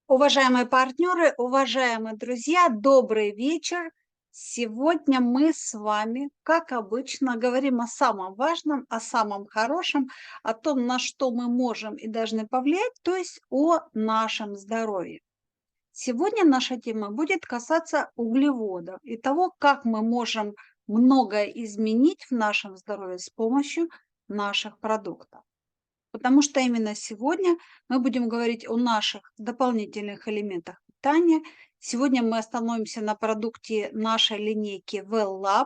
Уважаемые партнеры, уважаемые друзья, добрый вечер. Сегодня мы с вами, как обычно, говорим о самом важном, о самом хорошем, о том, на что мы можем и должны повлиять, то есть о нашем здоровье. Сегодня наша тема будет касаться углеводов и того, как мы можем многое изменить в нашем здоровье с помощью наших продуктов. Потому что именно сегодня мы будем говорить о наших дополнительных элементах питания. Сегодня мы остановимся на продукте нашей линейки Well Lab.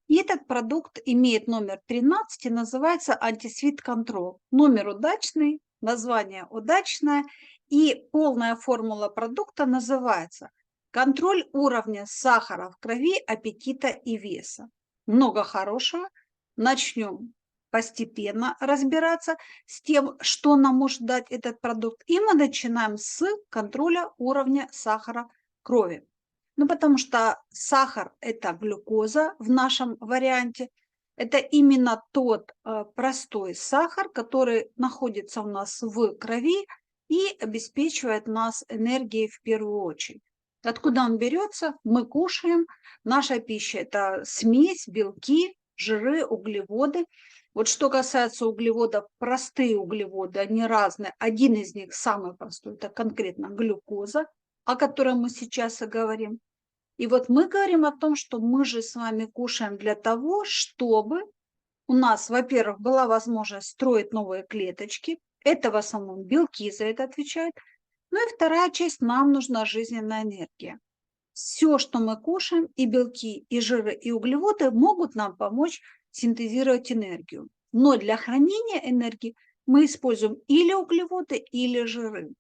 И этот продукт имеет номер 13 и называется Anti-Sweet Control. Номер удачный, название удачное. И полная формула продукта называется контроль уровня сахара в крови, аппетита и веса. Много хорошего. Начнем постепенно разбираться с тем, что нам может дать этот продукт. И мы начинаем с контроля уровня сахара крови. Ну, потому что сахар – это глюкоза в нашем варианте. Это именно тот простой сахар, который находится у нас в крови и обеспечивает нас энергией в первую очередь. Откуда он берется? Мы кушаем. Наша пища – это смесь, белки, жиры, углеводы. Вот что касается углеводов, простые углеводы, они разные. Один из них самый простой, это конкретно глюкоза, о которой мы сейчас и говорим. И вот мы говорим о том, что мы же с вами кушаем для того, чтобы у нас, во-первых, была возможность строить новые клеточки. Это в основном белки за это отвечают. Ну и вторая часть, нам нужна жизненная энергия. Все, что мы кушаем, и белки, и жиры, и углеводы могут нам помочь синтезировать энергию. Но для хранения энергии мы используем или углеводы, или жиры.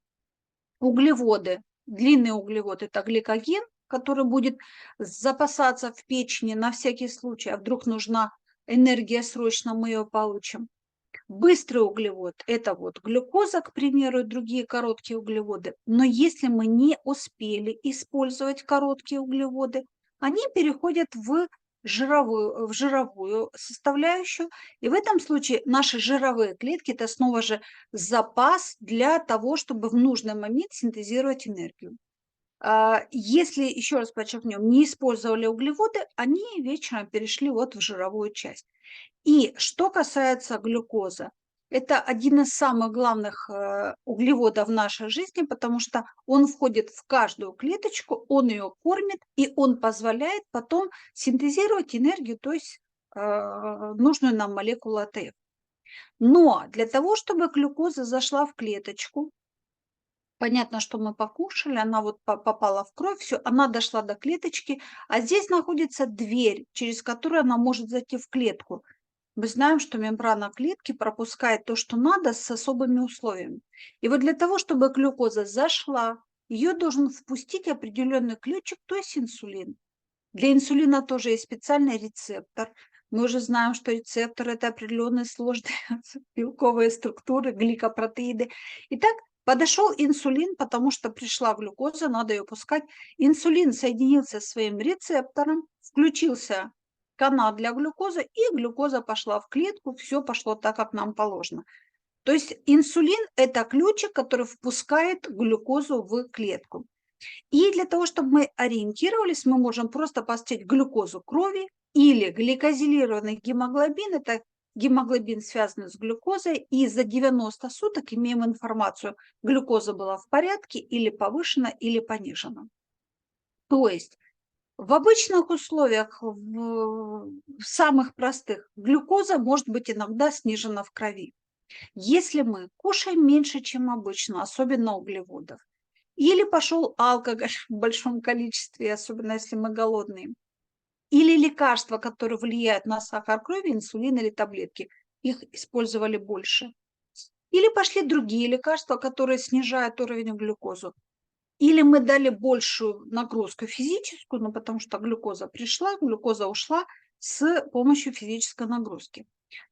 Углеводы, длинный углевод – это гликоген, который будет запасаться в печени на всякий случай, а вдруг нужна энергия срочно, мы ее получим. Быстрый углевод – это вот глюкоза, к примеру, и другие короткие углеводы. Но если мы не успели использовать короткие углеводы, они переходят в жировую составляющую. И в этом случае наши жировые клетки – это снова же запас для того, чтобы в нужный момент синтезировать энергию. Если, еще раз подчеркнем, не использовали углеводы, они вечером перешли вот в жировую часть. И что касается глюкозы, это один из самых главных углеводов в нашей жизни, потому что он входит в каждую клеточку, он ее кормит, и он позволяет потом синтезировать энергию, то есть нужную нам молекулу АТФ. Но для того, чтобы глюкоза зашла в клеточку, понятно, что мы покушали, она вот попала в кровь, все, она дошла до клеточки, а здесь находится дверь, через которую она может зайти в клетку. Мы знаем, что мембрана клетки пропускает то, что надо, с особыми условиями. И вот для того, чтобы глюкоза зашла, ее должен впустить определенный ключик, то есть инсулин. Для инсулина тоже есть специальный рецептор. Мы уже знаем, что рецептор – это определенные сложные белковые структуры, гликопротеиды. Итак, подошел инсулин, потому что пришла глюкоза, надо ее пускать. Инсулин соединился со своим рецептором, включился канал для глюкозы, и глюкоза пошла в клетку, все пошло так, как нам положено. То есть инсулин – это ключик, который впускает глюкозу в клетку. И для того, чтобы мы ориентировались, мы можем просто посмотреть глюкозу крови или гликозилированный гемоглобин. Это гемоглобин, связанный с глюкозой, и за 90 суток имеем информацию, глюкоза была в порядке или повышена, или понижена. То есть в обычных условиях, в самых простых, глюкоза может быть иногда снижена в крови. Если мы кушаем меньше, чем обычно, особенно углеводов, или пошел алкоголь в большом количестве, особенно если мы голодные, или лекарства, которые влияют на сахар крови, инсулин или таблетки, их использовали больше. Или пошли другие лекарства, которые снижают уровень глюкозы. Или мы дали большую нагрузку физическую, ну, потому что глюкоза пришла, глюкоза ушла с помощью физической нагрузки.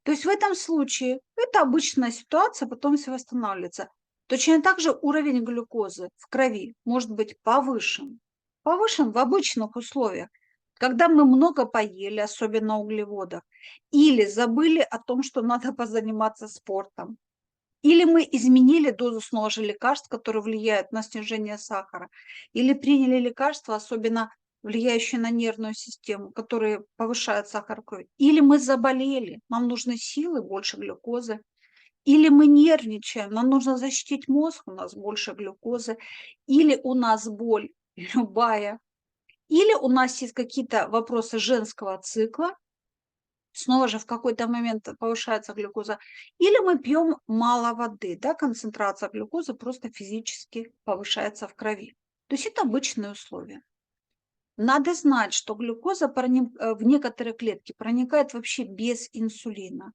То есть в этом случае это обычная ситуация, потом все восстанавливается. Точно так же уровень глюкозы в крови может быть повышен. Повышен в обычных условиях, когда мы много поели, особенно углеводов, или забыли о том, что надо позаниматься спортом, Или мы изменили дозу снова же лекарств, которые влияют на снижение сахара, или приняли лекарства, особенно влияющие на нервную систему, которые повышают сахар крови. Или мы заболели, нам нужны силы, больше глюкозы. Или мы нервничаем, нам нужно защитить мозг, у нас больше глюкозы. Или у нас боль любая. Или у нас есть какие-то вопросы женского цикла, снова же в какой-то момент повышается глюкоза, или мы пьем мало воды, да, концентрация глюкозы просто физически повышается в крови. То есть это обычные условия. Надо знать, что глюкоза в некоторые клетки проникает вообще без инсулина.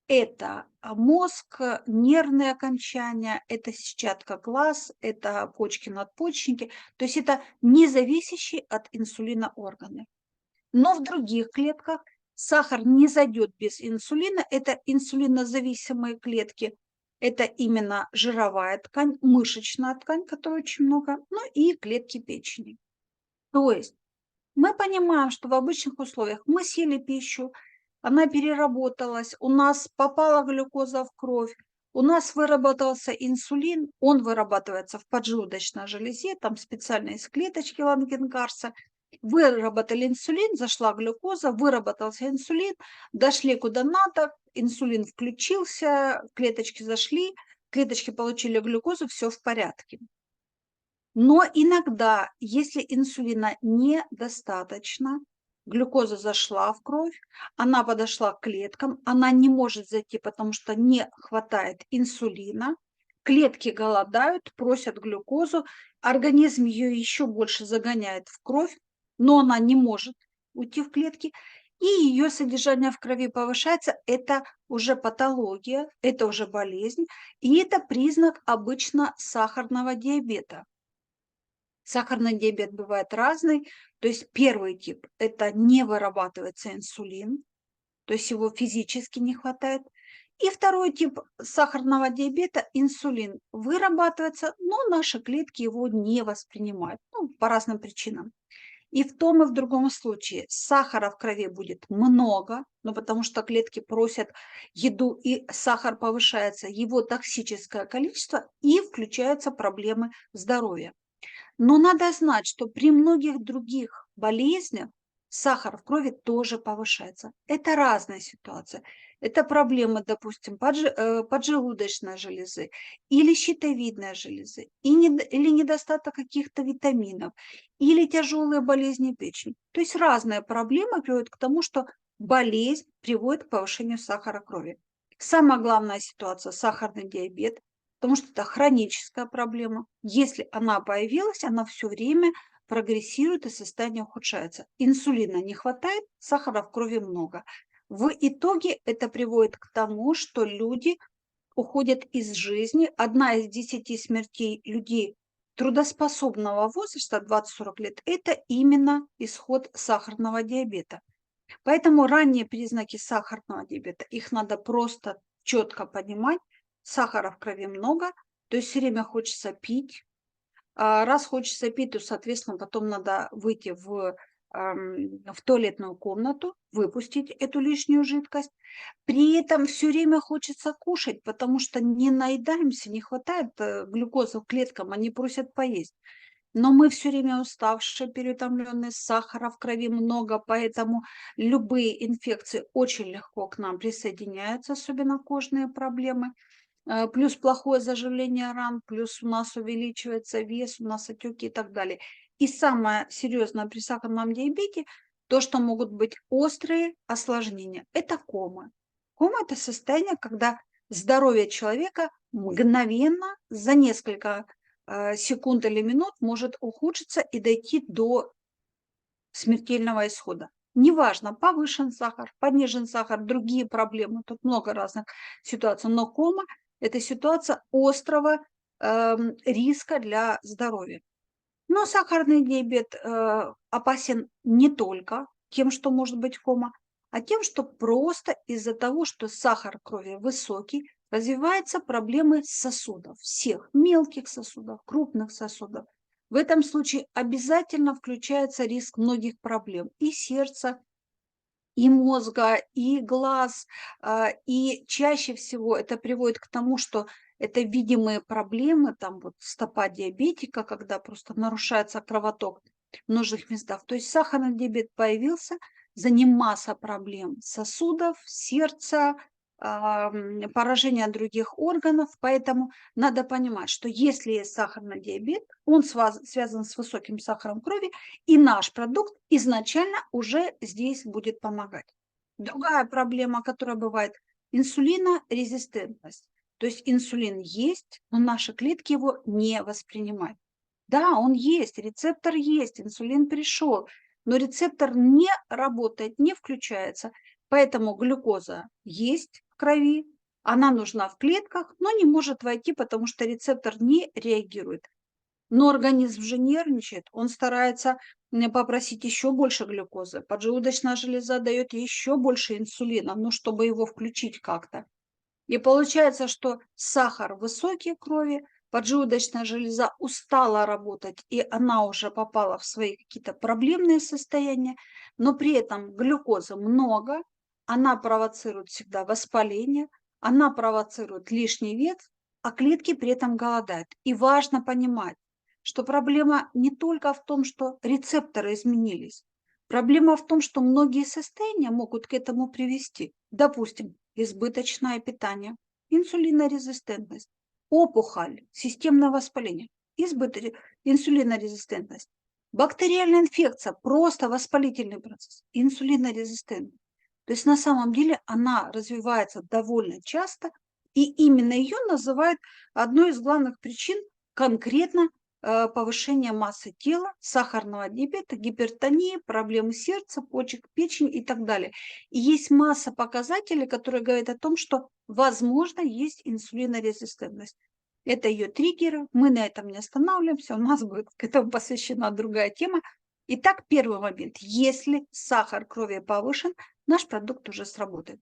Это мозг, нервные окончания, это сетчатка глаз, это почки, надпочечники. То есть это не зависящие от инсулина органы. Но в других клетках сахар не зайдет без инсулина. Это инсулинозависимые клетки. Это именно жировая ткань, мышечная ткань, которой очень много, ну и клетки печени. То есть мы понимаем, что в обычных условиях мы съели пищу, она переработалась, у нас попала глюкоза в кровь, у нас выработался инсулин, он вырабатывается в поджелудочной железе, там специально из клеточки Лангенгарса. Выработали инсулин, зашла глюкоза, выработался инсулин, дошли куда надо, инсулин включился, клеточки зашли, клеточки получили глюкозу, все в порядке. Но иногда, если инсулина недостаточно, глюкоза зашла в кровь, она подошла к клеткам, она не может зайти, потому что не хватает инсулина, клетки голодают, просят глюкозу, организм ее еще больше загоняет в кровь, но она не может уйти в клетки, и ее содержание в крови повышается. Это уже патология, это уже болезнь, и это признак обычно сахарного диабета. Сахарный диабет бывает разный. То есть первый тип – это не вырабатывается инсулин, то есть его физически не хватает. И второй тип сахарного диабета – инсулин вырабатывается, но наши клетки его не воспринимают, ну, по разным причинам. И в том и в другом случае сахара в крови будет много, но потому что клетки просят еду, и сахар повышается, его токсическое количество, и включаются проблемы здоровья. Но надо знать, что при многих других болезнях сахар в крови тоже повышается. Это разная ситуация. Это проблемы, допустим, поджелудочной железы или щитовидной железы, или недостаток каких-то витаминов, или тяжелые болезни печени. То есть разные проблемы приводят к тому, что болезнь приводит к повышению сахара крови. Самая главная ситуация – сахарный диабет, потому что это хроническая проблема. Если она появилась, она все время прогрессирует и состояние ухудшается. Инсулина не хватает, сахара в крови много. В итоге это приводит к тому, что люди уходят из жизни. Одна из 10 смертей людей трудоспособного возраста 20-40 лет – это именно исход сахарного диабета. Поэтому ранние признаки сахарного диабета, их надо просто четко понимать. Сахара в крови много, то есть все время хочется пить. Раз хочется пить, то, соответственно, потом надо выйти в туалетную комнату, выпустить эту лишнюю жидкость. При этом все время хочется кушать, потому что не наедаемся, не хватает глюкозы к клеткам, они просят поесть. Но мы все время уставшие, переутомленные, сахара в крови много, поэтому любые инфекции очень легко к нам присоединяются, особенно кожные проблемы. Плюс плохое заживление ран, плюс у нас увеличивается вес, у нас отеки и так далее. И самое серьезное при сахарном диабете, то, что могут быть острые осложнения, это кома. Кома – это состояние, когда здоровье человека мгновенно за несколько секунд или минут может ухудшиться и дойти до смертельного исхода. Неважно, повышен сахар, понижен сахар, другие проблемы, тут много разных ситуаций, но кома – это ситуация острого риска для здоровья. Но сахарный диабет опасен не только тем, что может быть кома, а тем, что просто из-за того, что сахар крови высокий, развиваются проблемы сосудов, всех мелких сосудов, крупных сосудов. В этом случае обязательно включается риск многих проблем и сердца, и мозга, и глаз, и чаще всего это приводит к тому, что это видимые проблемы, там вот стопа диабетика, когда просто нарушается кровоток в нужных местах. То есть сахарный диабет появился, за ним масса проблем сосудов, сердца, поражение других органов. Поэтому надо понимать, что если есть сахарный диабет, он связан с высоким сахаром крови, и наш продукт изначально уже здесь будет помогать. Другая проблема, которая бывает, инсулинорезистентность. То есть инсулин есть, но наши клетки его не воспринимают. Да, он есть, рецептор есть, инсулин пришел, но рецептор не работает, не включается. Поэтому глюкоза есть в крови, она нужна в клетках, но не может войти, потому что рецептор не реагирует. Но организм же нервничает, он старается попросить еще больше глюкозы. Поджелудочная железа дает еще больше инсулина, ну, чтобы его включить как-то. И получается, что сахар высокий в крови, поджелудочная железа устала работать, и она уже попала в свои какие-то проблемные состояния, но при этом глюкозы много, она провоцирует всегда воспаление, она провоцирует лишний вес, а клетки при этом голодают. И важно понимать, что проблема не только в том, что рецепторы изменились. Проблема в том, что многие состояния могут к этому привести. Допустим, избыточное питание, инсулинорезистентность, опухоль, системное воспаление, инсулинорезистентность, бактериальная инфекция, просто воспалительный процесс, инсулинорезистентность. То есть на самом деле она развивается довольно часто, и именно ее называют одной из главных причин конкретно повышения массы тела, сахарного диабета, гипертонии, проблемы сердца, почек, печени и так далее. И есть масса показателей, которые говорят о том, что, возможно, есть инсулинорезистентность. Это ее триггеры, мы на этом не останавливаемся, у нас будет к этому посвящена другая тема. Итак, первый момент. Если сахар крови повышен, наш продукт уже сработает.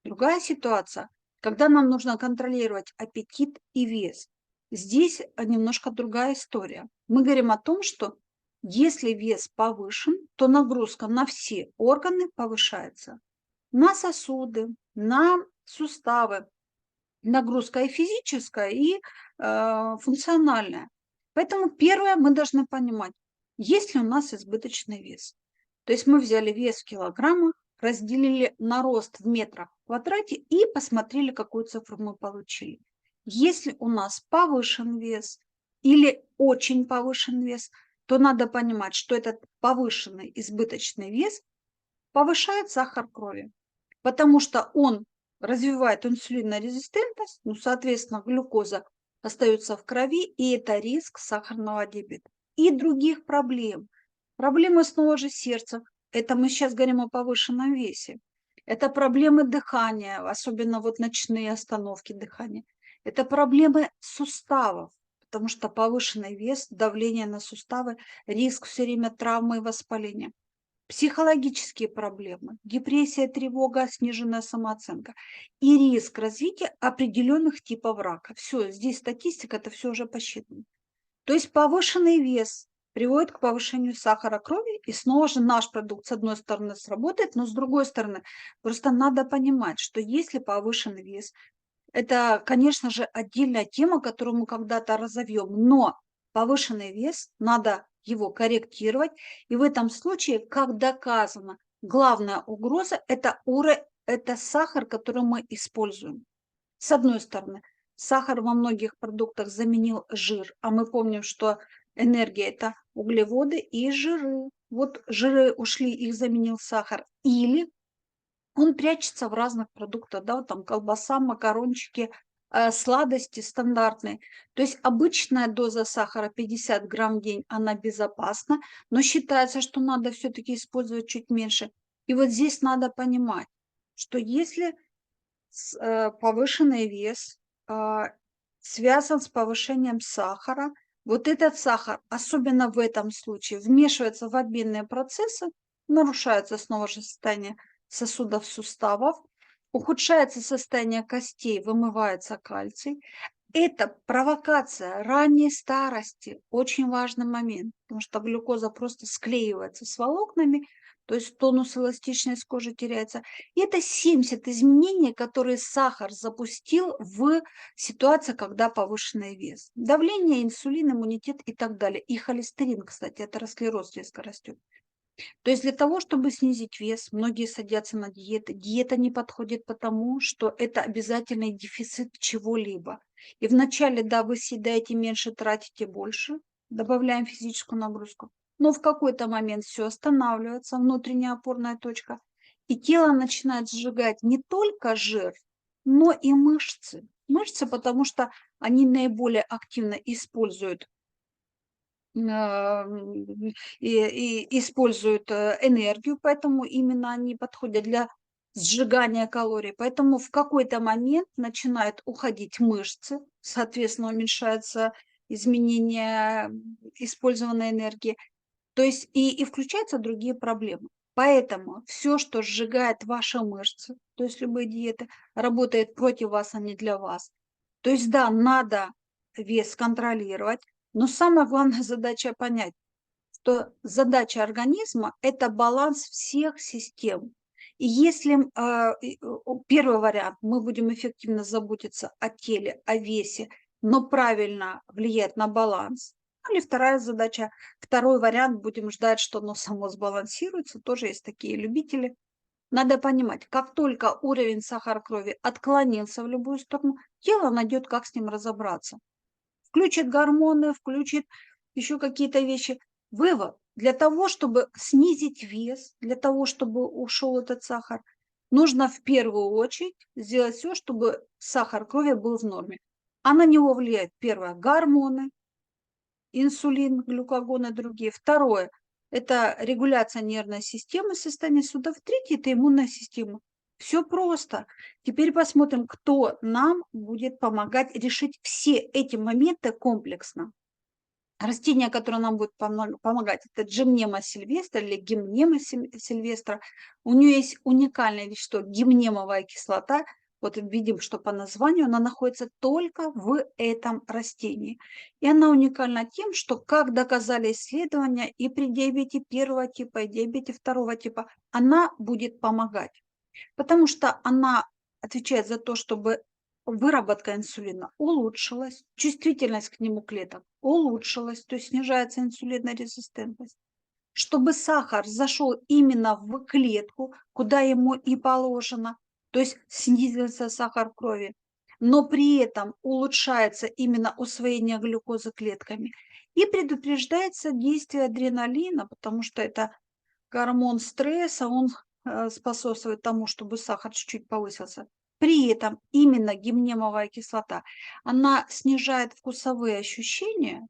Другая ситуация, когда нам нужно контролировать аппетит и вес. Здесь немножко другая история. Мы говорим о том, что если вес повышен, то нагрузка на все органы повышается. На сосуды, на суставы. Нагрузка и физическая, и функциональная. Поэтому первое, мы должны понимать, есть ли у нас избыточный вес. То есть мы взяли вес в килограммах, разделили на рост в метрах в квадрате и посмотрели, какую цифру мы получили. Если у нас повышен вес или очень повышен вес, то надо понимать, что этот повышенный избыточный вес повышает сахар крови, потому что он развивает инсулинорезистентность, ну, соответственно, глюкоза остается в крови, и это риск сахарного диабета. И других проблем. Проблемы снова же сердца. Это мы сейчас говорим о повышенном весе. Это проблемы дыхания, особенно вот ночные остановки дыхания. Это проблемы суставов, потому что повышенный вес, давление на суставы, риск все время травмы и воспаления. Психологические проблемы, депрессия, тревога, сниженная самооценка и риск развития определенных типов рака. Все, здесь статистика, это все уже посчитано. То есть повышенный вес приводит к повышению сахара крови, и снова же наш продукт с одной стороны сработает, но с другой стороны просто надо понимать, что если повышенный вес, это, конечно же, отдельная тема, которую мы когда-то разовьем, но повышенный вес надо его корректировать. И в этом случае, как доказано, главная угроза – это сахар, который мы используем. С одной стороны, сахар во многих продуктах заменил жир, а мы помним, что энергия – это углеводы и жиры. Вот жиры ушли, их заменил сахар. Или он прячется в разных продуктах, да, вот там колбаса, макарончики, сладости стандартные. То есть обычная доза сахара 50 грамм в день, она безопасна, но считается, что надо все-таки использовать чуть меньше. И вот здесь надо понимать, что если повышенный вес связан с повышением сахара, вот этот сахар, особенно в этом случае, вмешивается в обменные процессы, нарушается снова же состояние сосудов, суставов, ухудшается состояние костей, вымывается кальций. Это провокация ранней старости, очень важный момент, потому что глюкоза просто склеивается с волокнами, то есть тонус, эластичность кожи теряется. И это 70 изменений, которые сахар запустил в ситуации, когда повышенный вес. Давление, инсулин, иммунитет и так далее. И холестерин, кстати, атеросклероз резко растет. То есть для того, чтобы снизить вес, многие садятся на диеты. Диета не подходит потому, что это обязательный дефицит чего-либо. И вначале, да, вы съедаете меньше, тратите больше, добавляем физическую нагрузку. Но в какой-то момент все останавливается, внутренняя опорная точка, и тело начинает сжигать не только жир, но и мышцы. Мышцы, потому что они наиболее активно используют и используют энергию, поэтому именно они подходят для сжигания калорий. Поэтому в какой-то момент начинают уходить мышцы, соответственно, уменьшается изменение использованной энергии, то есть и включаются другие проблемы. Поэтому все, что сжигает ваши мышцы, то есть любые диеты, работает против вас, а не для вас. То есть да, надо вес контролировать, но самая главная задача понять, что задача организма – это баланс всех систем. И если первый вариант, мы будем эффективно заботиться о теле, о весе, но правильно влиять на баланс, или вторая задача, второй вариант, будем ждать, что оно само сбалансируется, тоже есть такие любители. Надо понимать, как только уровень сахара крови отклонился в любую сторону, тело найдет, как с ним разобраться. Включит гормоны, включит еще какие-то вещи. Вывод. Для того, чтобы снизить вес, для того, чтобы ушел этот сахар, нужно в первую очередь сделать все, чтобы сахар крови был в норме. А на него влияет, первое, гормоны, инсулин, глюкагон и другие. Второе, это регуляция нервной системы, состояние судов. Третье, это иммунная система. Все просто. Теперь посмотрим, кто нам будет помогать решить все эти моменты комплексно. Растение, которое нам будет помогать, это Gymnema sylvestre или Gymnema sylvestre. У нее есть уникальное вещество, гимнемовая кислота. Вот видим, что по названию она находится только в этом растении. И она уникальна тем, что, как доказали исследования, и при диабете первого типа, и диабете второго типа, она будет помогать. Потому что она отвечает за то, чтобы выработка инсулина улучшилась, чувствительность к нему клеток улучшилась, то есть снижается инсулинорезистентность. Чтобы сахар зашел именно в клетку, куда ему и положено, то есть снизился сахар крови, но при этом улучшается именно усвоение глюкозы клетками и предупреждается действие адреналина, потому что это гормон стресса, он способствует тому, чтобы сахар чуть-чуть повысился. При этом именно гимнемовая кислота, она снижает вкусовые ощущения,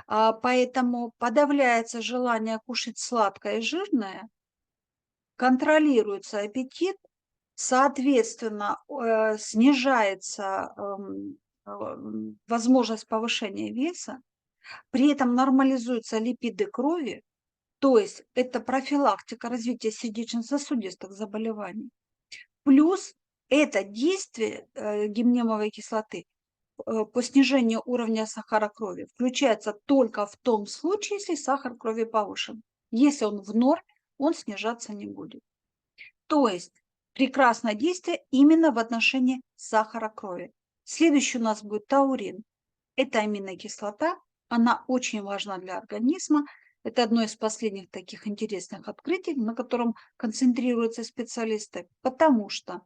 поэтому подавляется желание кушать сладкое и жирное, контролируется аппетит, соответственно, снижается возможность повышения веса, при этом нормализуются липиды крови, то есть это профилактика развития сердечно-сосудистых заболеваний. Плюс это действие гимнемовой кислоты по снижению уровня сахара крови включается только в том случае, если сахар крови повышен. Если он в норме, он снижаться не будет. То есть прекрасное действие именно в отношении сахара крови. Следующий у нас будет таурин. Это аминокислота, она очень важна для организма. Это одно из последних таких интересных открытий, на котором концентрируются специалисты, потому что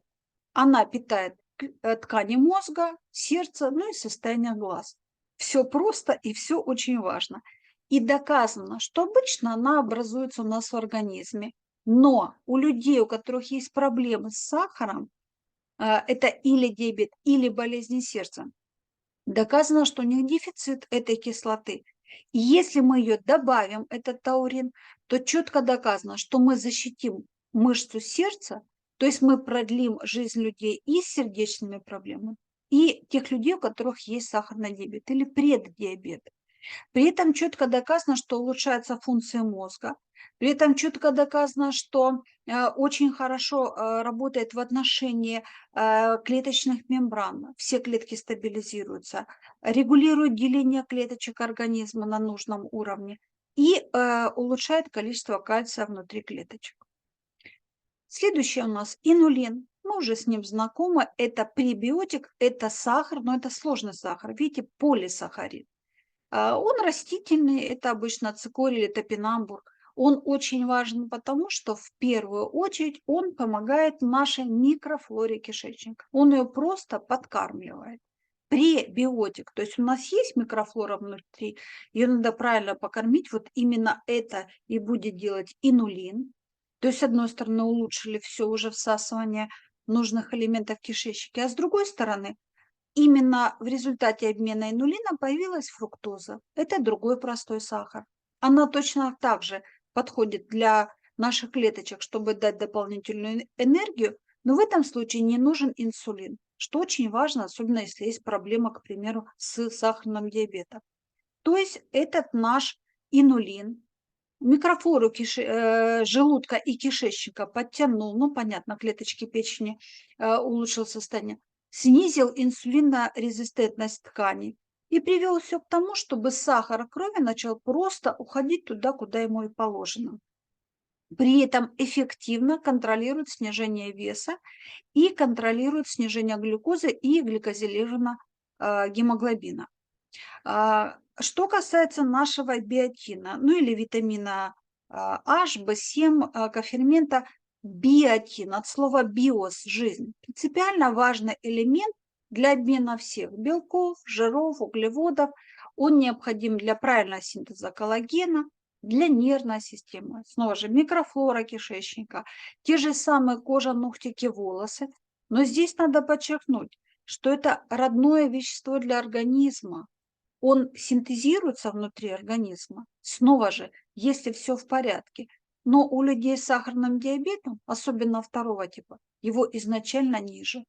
она питает ткани мозга, сердца, ну и состояние глаз. Все просто и все очень важно. И доказано, что обычно она образуется у нас в организме. Но у людей, у которых есть проблемы с сахаром, это или диабет, или болезни сердца, доказано, что у них дефицит этой кислоты. И если мы ее добавим, этот таурин, то четко доказано, что мы защитим мышцу сердца, то есть мы продлим жизнь людей и с сердечными проблемами, и тех людей, у которых есть сахарный диабет или преддиабет. При этом четко доказано, что улучшается функция мозга. При этом четко доказано, что очень хорошо работает в отношении клеточных мембран. Все клетки стабилизируются, регулирует деление клеточек организма на нужном уровне и улучшает количество кальция внутри клеточек. Следующее у нас инулин. Мы уже с ним знакомы. Это пребиотик, это сахар, но это сложный сахар. Видите, полисахарид. Он растительный, это обычно цикорий или топинамбур. Он очень важен потому, что в первую очередь он помогает нашей микрофлоре кишечника. Он ее просто подкармливает. Пребиотик, то есть у нас есть микрофлора внутри, ее надо правильно покормить, вот именно это и будет делать инулин. То есть, с одной стороны, улучшили все уже всасывание нужных элементов кишечника, а с другой стороны, именно в результате обмена инулина появилась фруктоза. Это другой простой сахар. Она точно так же подходит для наших клеточек, чтобы дать дополнительную энергию, но в этом случае не нужен инсулин, что очень важно, особенно если есть проблема, к примеру, с сахарным диабетом. То есть этот наш инулин микрофлору желудка и кишечника подтянул, ну, понятно, клеточки печени улучшил состояние, снизил инсулинорезистентность тканей и привел все к тому, чтобы сахар крови начал просто уходить туда, куда ему и положено. При этом эффективно контролирует снижение веса и контролирует снижение глюкозы и гликозилированного гемоглобина. Что касается нашего биотина, ну или витамина H, B7, кофермента, биотин, от слова биос – жизнь, принципиально важный элемент для обмена всех белков, жиров, углеводов. Он необходим для правильного синтеза коллагена, для нервной системы. Снова же микрофлора кишечника, те же самые кожа, ногтики, волосы. Но здесь надо подчеркнуть, что это родное вещество для организма. Он синтезируется внутри организма, снова же, если все в порядке. Но у людей с сахарным диабетом, особенно второго типа, его изначально ниже.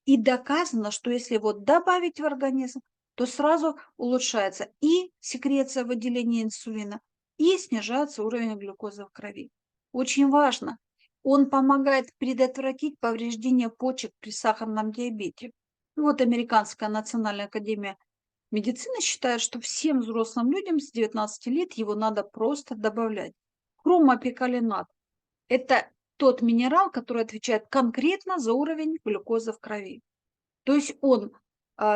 И доказано, что если его добавить в организм, то сразу улучшается и секреция выделения инсулина, и снижается уровень глюкозы в крови. Очень важно, он помогает предотвратить повреждение почек при сахарном диабете. И вот Американская национальная академия медицина считает, что всем взрослым людям с 19 лет его надо просто добавлять. Хромопикалинат – это тот минерал, который отвечает конкретно за уровень глюкозы в крови. То есть он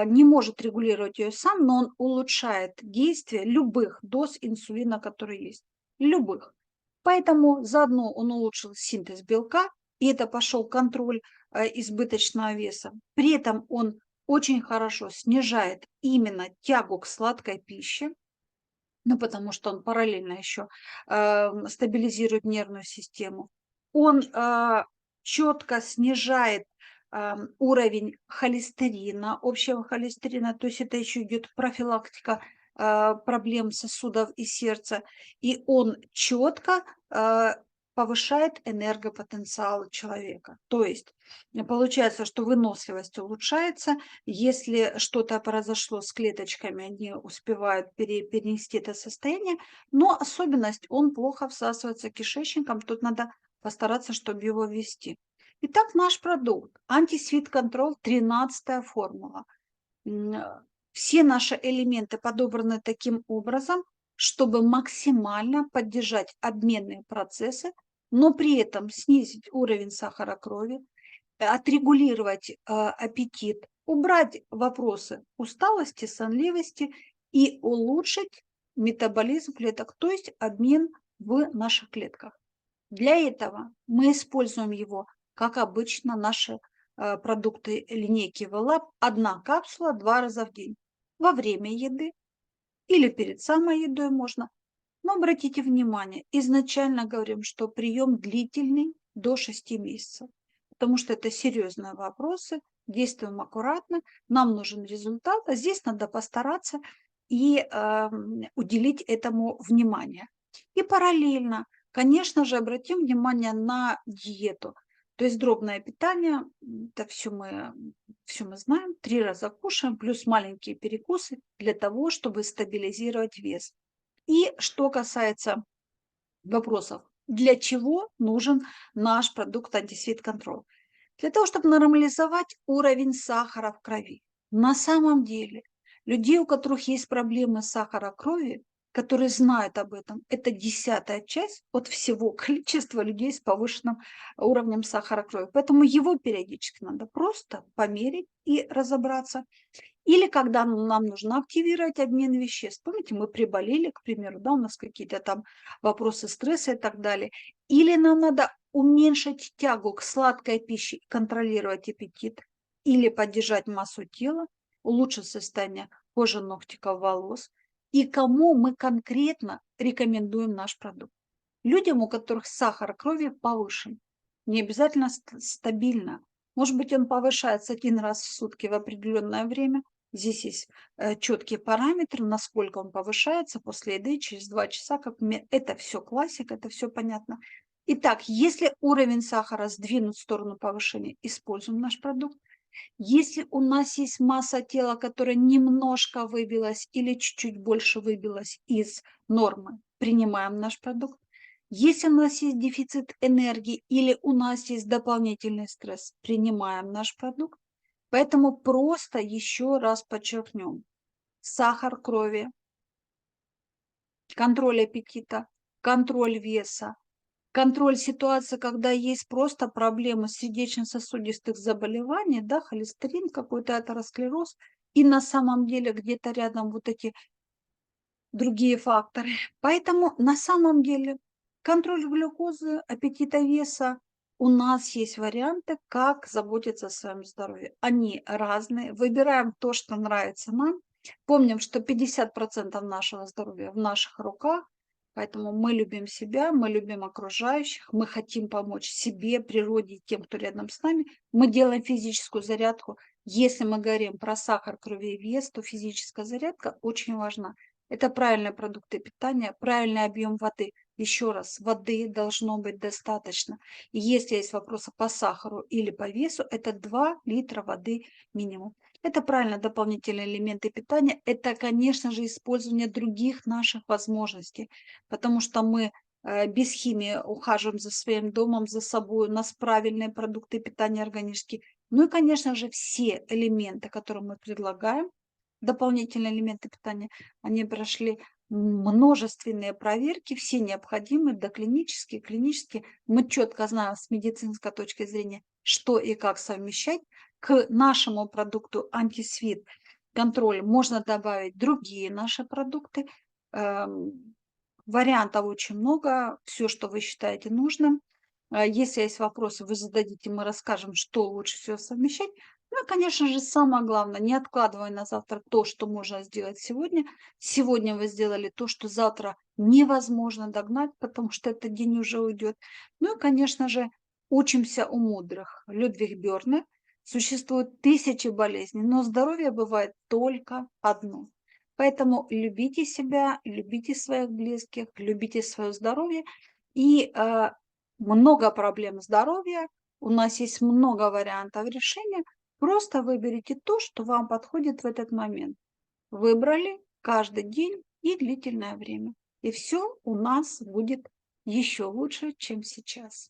не может регулировать ее сам, но он улучшает действие любых доз инсулина, которые есть. Любых. Поэтому заодно он улучшил синтез белка, и это пошел контроль избыточного веса. При этом он очень хорошо снижает именно тягу к сладкой пище, ну, потому что он параллельно еще стабилизирует нервную систему. Он четко снижает уровень холестерина, общего холестерина, то есть это еще идет профилактика проблем сосудов и сердца, и он четко повышает энергопотенциал человека. То есть получается, что выносливость улучшается, если что-то произошло с клеточками, они успевают перенести это состояние, но особенность, он плохо всасывается кишечником, тут надо постараться, чтобы его ввести. Итак, наш продукт антисвит контрол 13 формула. Все наши элементы подобраны таким образом, чтобы максимально поддержать обменные процессы, но при этом снизить уровень сахара крови, отрегулировать аппетит, убрать вопросы усталости, сонливости и улучшить метаболизм клеток, то есть обмен в наших клетках. Для этого мы используем его, как обычно, наши продукты линейки Веллаб. Одна капсула 2 раза в день. Во время еды или перед самой едой можно. Но обратите внимание, изначально говорим, что прием длительный до 6 месяцев, потому что это серьезные вопросы, действуем аккуратно, нам нужен результат, а здесь надо постараться и уделить этому внимание. И параллельно, конечно же, обратим внимание на диету, то есть дробное питание, это все мы все мы знаем, 3 раза кушаем, плюс маленькие перекусы для того, чтобы стабилизировать вес. И что касается вопросов, для чего нужен наш продукт антисвит контроль? Для того, чтобы нормализовать уровень сахара в крови. На самом деле, людей, у которых есть проблемы с сахаром крови, которые знают об этом, это 10-я часть от всего количества людей с повышенным уровнем сахара крови. Поэтому его периодически надо просто померить и разобраться. Или когда нам нужно активировать обмен веществ. Помните, мы приболели, к примеру, да, у нас какие-то там вопросы стресса и так далее. Или нам надо уменьшить тягу к сладкой пище, контролировать аппетит, или поддержать массу тела, улучшить состояние кожи, ногтиков, волос. И кому мы конкретно рекомендуем наш продукт? Людям, у которых сахар крови повышен, не обязательно стабильно. Может быть, он повышается 1 раз в сутки в определенное время. Здесь есть четкий параметр, насколько он повышается после еды через 2 часа. Это все классика, это все понятно. Итак, если уровень сахара сдвинут в сторону повышения, используем наш продукт. Если у нас есть масса тела, которая немножко выбилась или чуть-чуть больше выбилась из нормы, принимаем наш продукт. Если у нас есть дефицит энергии или у нас есть дополнительный стресс, принимаем наш продукт. Поэтому просто еще раз подчеркнем. Сахар крови, контроль аппетита, контроль веса, контроль ситуации, когда есть просто проблемы сердечно-сосудистых заболеваний, да, холестерин какой-то, атеросклероз, и на самом деле где-то рядом вот эти другие факторы. Поэтому на самом деле контроль глюкозы, аппетита, веса, у нас есть варианты, как заботиться о своем здоровье. Они разные. Выбираем то, что нравится нам. Помним, что 50% нашего здоровья в наших руках. Поэтому мы любим себя, мы любим окружающих, мы хотим помочь себе, природе и тем, кто рядом с нами. Мы делаем физическую зарядку. Если мы говорим про сахар, крови и вес, то физическая зарядка очень важна. Это правильные продукты питания, правильный объем воды. Еще раз, воды должно быть достаточно. И если есть вопросы по сахару или по весу, это 2 литра воды минимум. Это правильно дополнительные элементы питания. Это, конечно же, использование других наших возможностей, потому что мы без химии ухаживаем за своим домом, за собой. У нас правильные продукты питания органические. Ну и, конечно же, все элементы, которые мы предлагаем, дополнительные элементы питания, они прошли множественные проверки, все необходимые, доклинические, клинические. Мы четко знаем с медицинской точки зрения, что и как совмещать. К нашему продукту антисвит контроль можно добавить другие наши продукты. Вариантов очень много, все, что вы считаете нужным. Если есть вопросы, вы зададите, мы расскажем, что лучше всего совмещать. Ну и, конечно же, самое главное, не откладывая на завтра то, что можно сделать сегодня. Сегодня вы сделали то, что завтра невозможно догнать, потому что этот день уже уйдет. Ну и, конечно же, учимся у мудрых. Людвиг Бёрнер. Существует тысячи болезней, но здоровье бывает только одно. Поэтому любите себя, любите своих близких, любите свое здоровье. И много проблем здоровья, у нас есть много вариантов решения. Просто выберите то, что вам подходит в этот момент. Выбрали каждый день и длительное время. И все у нас будет еще лучше, чем сейчас.